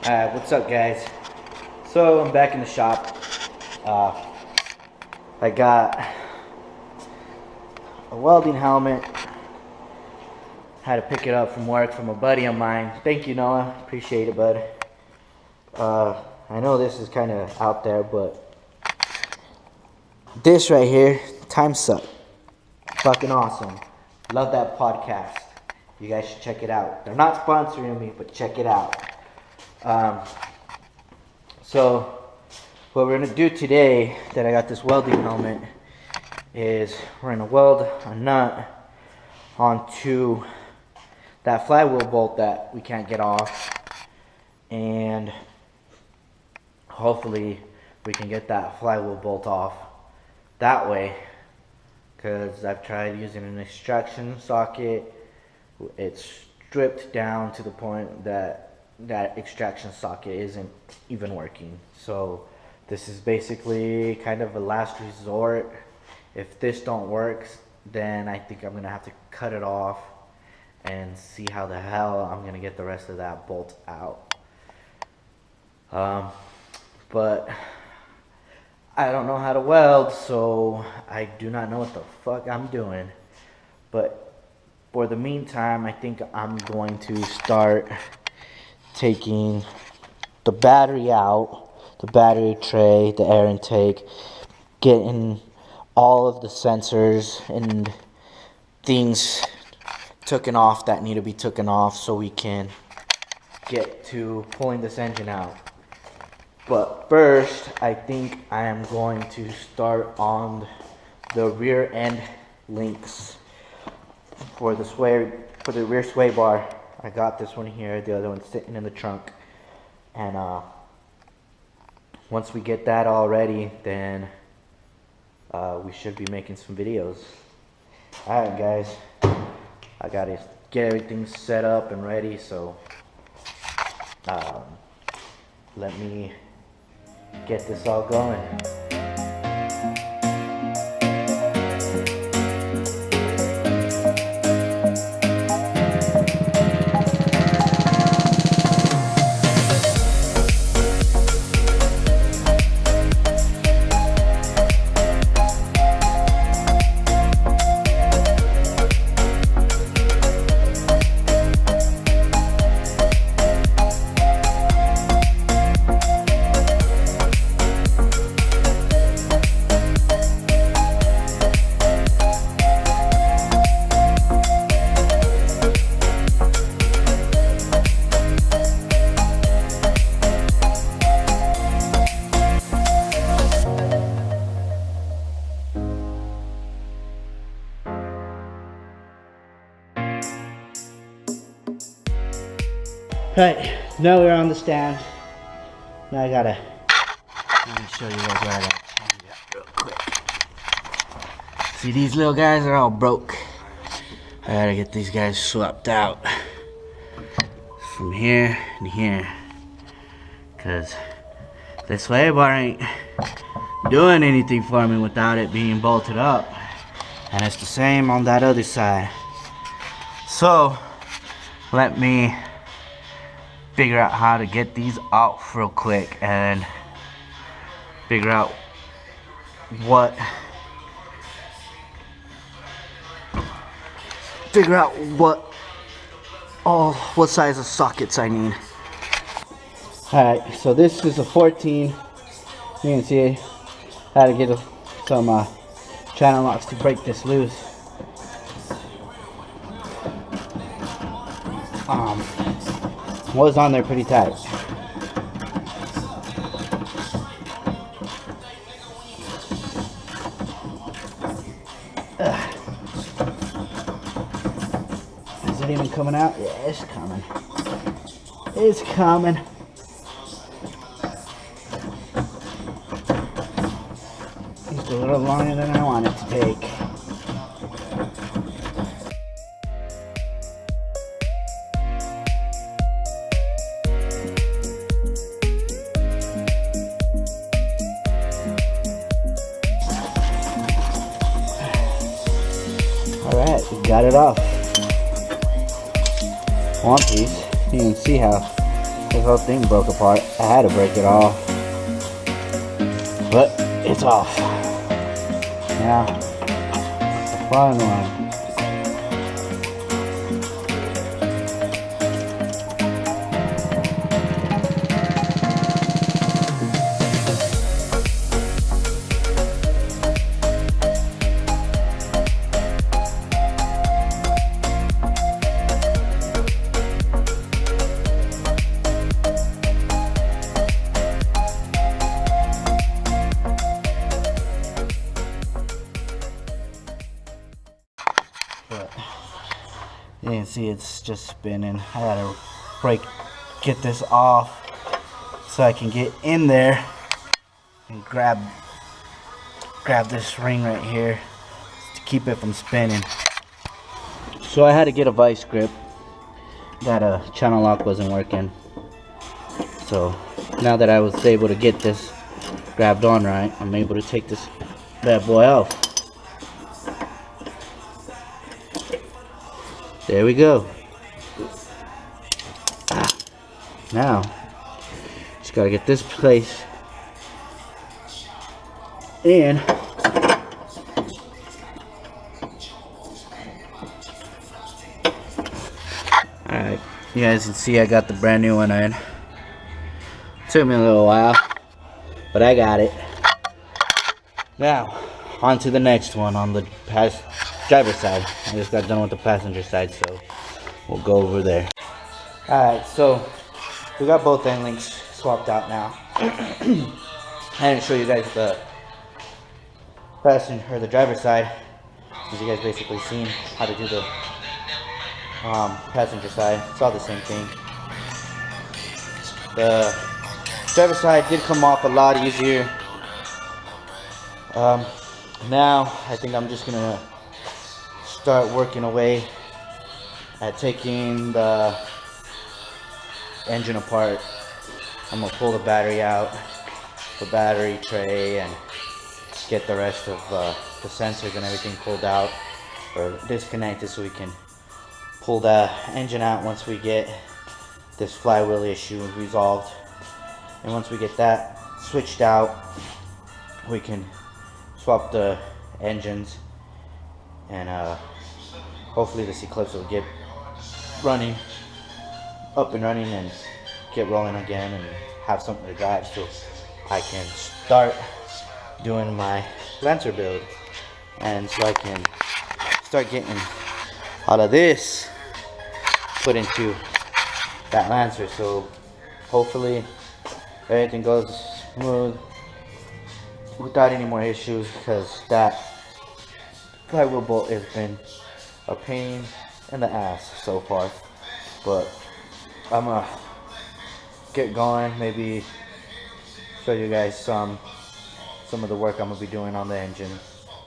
What's up, guys? So I'm back in the shop. I got a welding helmet. Had to pick it up from work from a buddy of mine. Thank you, Noah. Appreciate it, bud. I know this is kind of out there, but this right here, Time Suck. Fucking awesome. Love that podcast. You guys should check it out. They're not sponsoring me, but check it out. So what we're gonna do today that I got this welding helmet is we're gonna weld a nut onto that flywheel bolt that we can't get off, and hopefully we can get that flywheel bolt off that way, because I've tried using an extraction socket. It's stripped down to the point that that extraction socket isn't even working. So this is basically kind of a last resort. If this don't work, then I think I'm gonna have to cut it off and see how the hell I'm gonna get the rest of that bolt out. But I don't know how to weld, so I do not know what the fuck I'm doing. But for the meantime, I think I'm going to start taking the battery out, the battery tray, the air intake, getting all of the sensors and things taken off that need to be taken off so we can get to pulling this engine out. But first, I think I am going to start on the rear end links for the rear sway bar. I got this one here, the other one's sitting in the trunk, and once we get that all ready, then we should be making some videos. Alright guys, I gotta get everything set up and ready, so let me get this all going. Right, now we're on the stand. Now I gotta, let me show you guys where I gotta change it real quick. See, these little guys are all broke. I gotta get these guys swapped out from here to here, cause this sway bar ain't doing anything for me without it being bolted up, and it's the same on that other side. So let me figure out how to get these out real quick and figure out what size of sockets I need. Alright, so this is a 14. You can see how to get some channel locks to break this loose. Was on there pretty tight. Is it even coming out? Yeah, it's coming. It's coming. It's a little longer than I want it to take. Alright, we got it off. One piece. You can see how This whole thing broke apart. I had to break it off, but it's off. Now, the fun one. But you can see it's just spinning. I gotta get this off so I can get in there and grab this ring right here to keep it from spinning. So I had to get a vice grip. That channel lock wasn't working. So now that I was able to get this grabbed on right, I'm able to take this bad boy out. There we go. Now, just gotta get this place in. Alright, you guys can see I got the brand new one in. Took me a little while, but I got it. Now, on to the next one on the driver's side. I just got done with the passenger side, so we'll go over there. Alright, so we got both end links swapped out now. I didn't show you guys the passenger or the driver's side, because you guys basically seen how to do the passenger side. It's all the same thing. The driver's side did come off a lot easier. Now I think I'm just gonna start working away at taking the engine apart. I'm gonna pull the battery out, the battery tray, and get the rest of the sensors and everything pulled out or disconnected so we can pull the engine out once we get this flywheel issue resolved. And once we get that switched out, we can swap the engines, and hopefully this Eclipse will get up and running and get rolling again and have something to drive so I can start doing my Lancer build, and so I can start getting out of this put into that Lancer. So hopefully everything goes smooth without any more issues, because that flywheel bolt has been a pain in the ass so far. But I'm gonna get going, maybe show you guys some of the work I'm gonna be doing on the engine.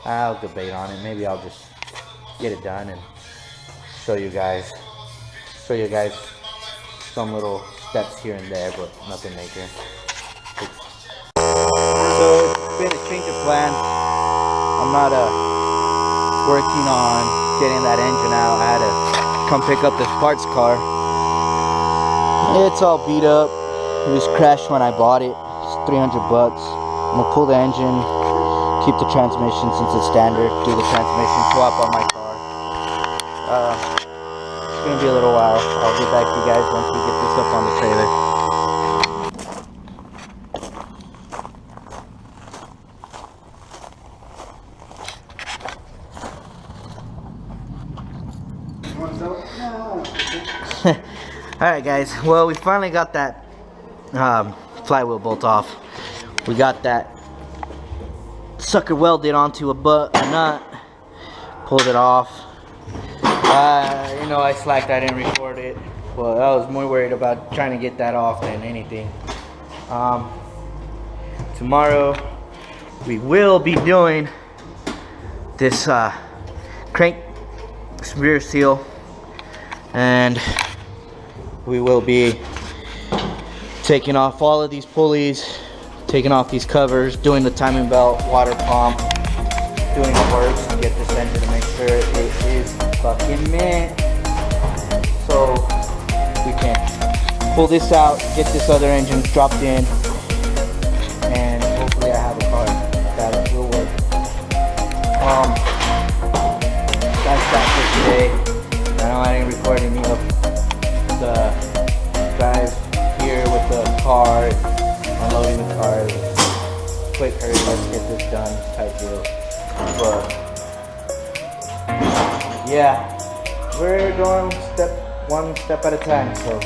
I'll debate on it. Maybe I'll just get it done and show you guys some little steps here and there, but nothing major. So it's been a change of plans. I'm not working on getting that engine out. I had to come pick up this parts car. It's all beat up. It was crashed when I bought it. It's $300. I'm gonna pull the engine, keep the transmission since it's standard, do the transmission swap on my car. It's gonna be a little while. I'll get back to you guys once we get this up on the trailer. Alright guys, well, we finally got that flywheel bolt off. We got that sucker welded onto a nut, pulled it off. You know, I slacked, I didn't record it, but I was more worried about trying to get that off than anything. Tomorrow we will be doing this crank rear seal, and we will be taking off all of these pulleys, taking off these covers, doing the timing belt, water pump, doing the works to get this engine to make sure it is fucking mint, so we can pull this out, get this other engine dropped in, and hopefully I have a car that will work. That's that for today. I know I didn't record any of the drive here with the car, unloading the car. Quick hurry, let's get this done type deal. But yeah, we're going one step at a time, so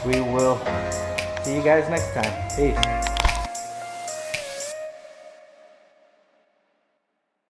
we will see you guys next time. Peace.